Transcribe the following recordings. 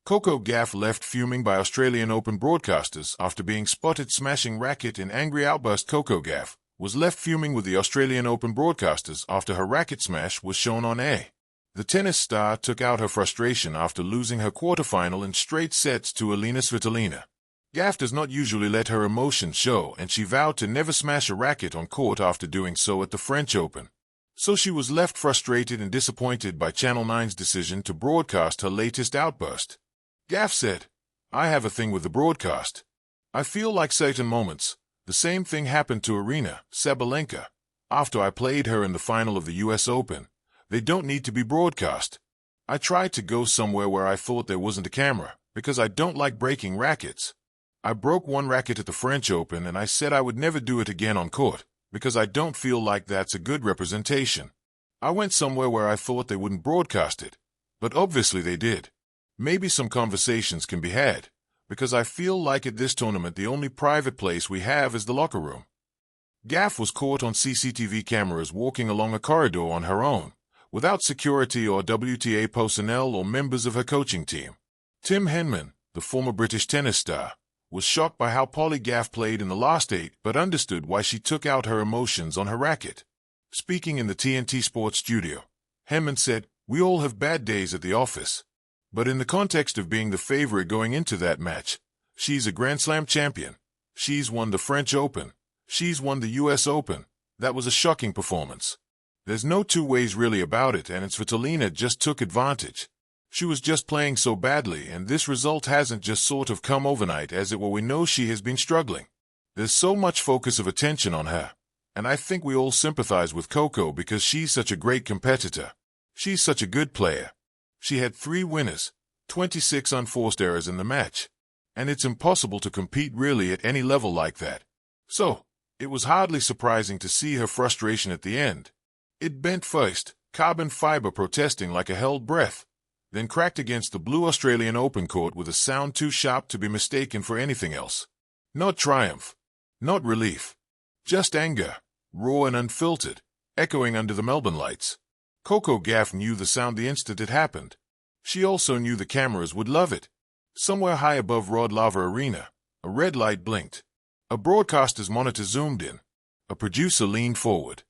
Coco Gauff left fuming by Australian Open broadcasters after being spotted smashing racket in angry outburst. Coco Gauff was left fuming with the Australian Open broadcasters after her racket smash was shown on air. The tennis star took out her frustration after losing her quarterfinal in straight sets to Elina Svitolina. Gauff does not usually let her emotions show, and she vowed to never smash a racket on court after doing so at the French Open. So she was left frustrated and disappointed by Channel 9's decision to broadcast her latest outburst. Gauff said, "I have a thing with the broadcast. I feel like certain moments. The same thing happened to Arina Sabalenka after I played her in the final of the US Open. They don't need to be broadcast. I tried to go somewhere where I thought there wasn't a camera, because I don't like breaking rackets. I broke one racket at the French Open and I said I would never do it again on court, because I don't feel like that's a good representation. I went somewhere where I thought they wouldn't broadcast it, but obviously they did. Maybe some conversations can be had, because I feel like at this tournament the only private place we have is the locker room." Gauff was caught on CCTV cameras walking along a corridor on her own, without security or WTA personnel or members of her coaching team. Tim Henman, the former British tennis star, was shocked by how poorly Gauff played in the last 8 but understood why she took out her emotions on her racket. Speaking in the TNT Sports studio, Henman said, "We all have bad days at the office. But in the context of being the favorite going into that match, she's a Grand Slam champion. She's won the French Open. She's won the US Open. That was a shocking performance. There's no two ways really about it, and Svitolina just took advantage. She was just playing so badly, and this result hasn't just sort of come overnight, as it were. We know she has been struggling. There's so much focus of attention on her, and I think we all sympathize with Coco because she's such a great competitor. She's such a good player. She had 3 winners, 26 unforced errors in the match, and it's impossible to compete really at any level like that. So, it was hardly surprising to see her frustration at the end. It bent first, carbon fiber protesting like a held breath, then cracked against the blue Australian Open court with a sound too sharp to be mistaken for anything else. Not triumph, not relief, just anger, raw and unfiltered, echoing under the Melbourne lights. Coco Gauff knew the sound the instant it happened. She also knew the cameras would love it. Somewhere high above Rod Laver Arena, a red light blinked. A broadcaster's monitor zoomed in. A producer leaned forward.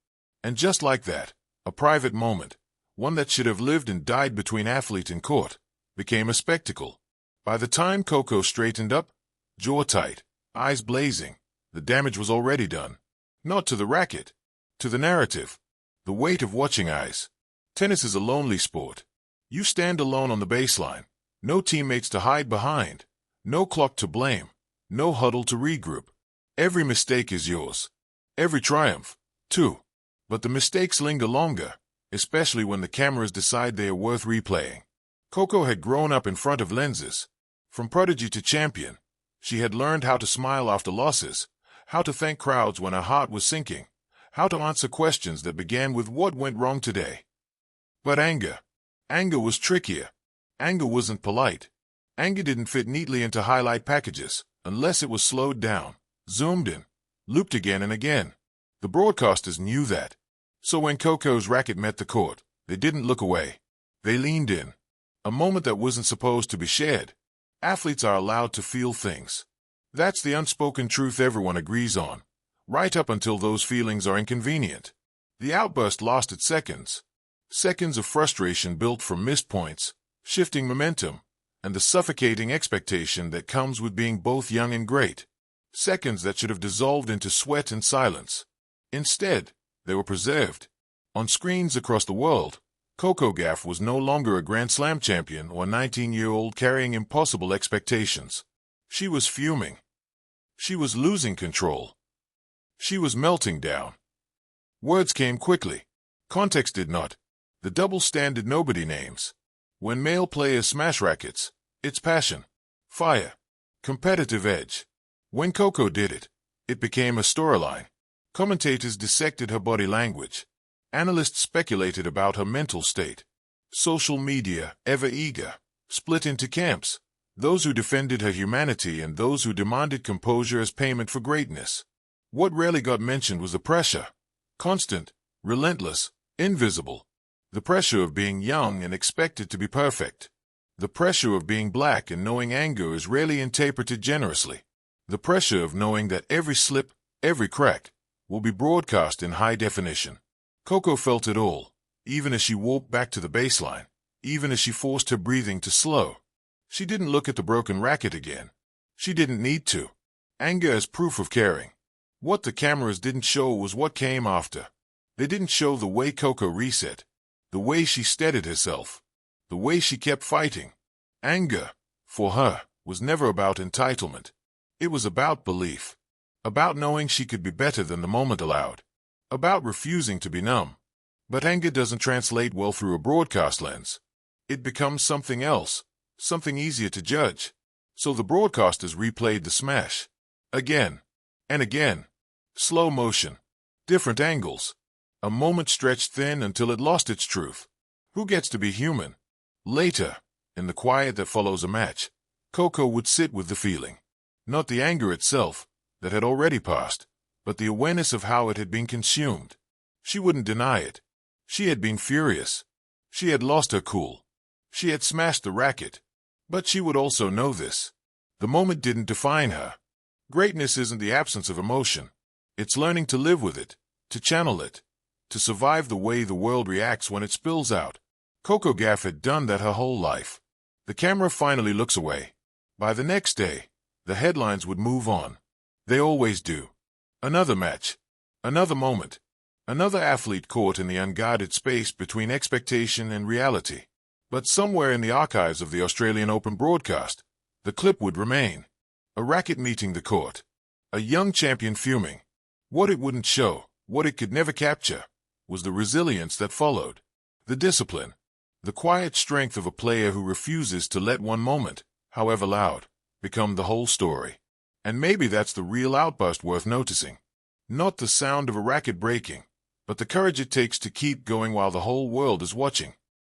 And just like that, a private moment, one that should have lived and died between athlete and court, became a spectacle. By the time Coco straightened up, jaw tight, eyes blazing, the damage was already done. Not to the racket, to the narrative, the weight of watching eyes. Tennis is a lonely sport. You stand alone on the baseline, no teammates to hide behind, no clock to blame, no huddle to regroup. Every mistake is yours. Every triumph, too. But the mistakes linger longer, especially when the cameras decide they are worth replaying. Coco had grown up in front of lenses. From prodigy to champion, she had learned how to smile after losses, how to thank crowds when her heart was sinking, how to answer questions that began with "What went wrong today?" But anger was trickier. Anger wasn't polite. Anger didn't fit neatly into highlight packages, unless it was slowed down, zoomed in, looped again and again. The broadcasters knew that. So when Coco's racket met the court, they didn't look away. They leaned in. A moment that wasn't supposed to be shared. Athletes are allowed to feel things. That's the unspoken truth everyone agrees on, right up until those feelings are inconvenient. The outburst lasted seconds. Seconds of frustration built from missed points, shifting momentum, and the suffocating expectation that comes with being both young and great. Seconds that should have dissolved into sweat and silence. Instead, they were preserved. On screens across the world, Coco Gauff was no longer a Grand Slam champion or a 19-year-old carrying impossible expectations. She was fuming. She was losing control. She was melting down. Words came quickly. Context did not. The double standard nobody names. When male players smash rackets, it's passion, fire, competitive edge. When Coco did it, it became a storyline. Commentators dissected her body language. Analysts speculated about her mental state. Social media, ever eager, split into camps. Those who defended her humanity and those who demanded composure as payment for greatness. What rarely got mentioned was the pressure. Constant, relentless, invisible. The pressure of being young and expected to be perfect. The pressure of being black and knowing anger is rarely interpreted generously. The pressure of knowing that every slip, every crack, will be broadcast in high definition. Coco felt it all, even as she walked back to the baseline, even as she forced her breathing to slow. She didn't look at the broken racket again. She didn't need to. Anger as proof of caring. What the cameras didn't show was what came after. They didn't show the way Coco reset, the way she steadied herself, the way she kept fighting. Anger, for her, was never about entitlement. It was about belief. About knowing she could be better than the moment allowed. About refusing to be numb. But anger doesn't translate well through a broadcast lens. It becomes something else, something easier to judge. So the broadcasters replayed the smash. Again. And again. Slow motion. Different angles. A moment stretched thin until it lost its truth. Who gets to be human? Later, in the quiet that follows a match, Coco would sit with the feeling. Not the anger itself, that had already passed, but the awareness of how it had been consumed. She wouldn't deny it. She had been furious. She had lost her cool. She had smashed the racket. But she would also know this. The moment didn't define her. Greatness isn't the absence of emotion. It's learning to live with it, to channel it, to survive the way the world reacts when it spills out. Coco Gauff had done that her whole life. The camera finally looks away. By the next day, the headlines would move on. They always do. Another match. Another moment. Another athlete caught in the unguarded space between expectation and reality. But somewhere in the archives of the Australian Open broadcast, the clip would remain. A racket meeting the court. A young champion fuming. What it wouldn't show, what it could never capture, was the resilience that followed. The discipline. The quiet strength of a player who refuses to let one moment, however loud, become the whole story. And maybe that's the real outburst worth noticing. Not the sound of a racket breaking, but the courage it takes to keep going while the whole world is watching.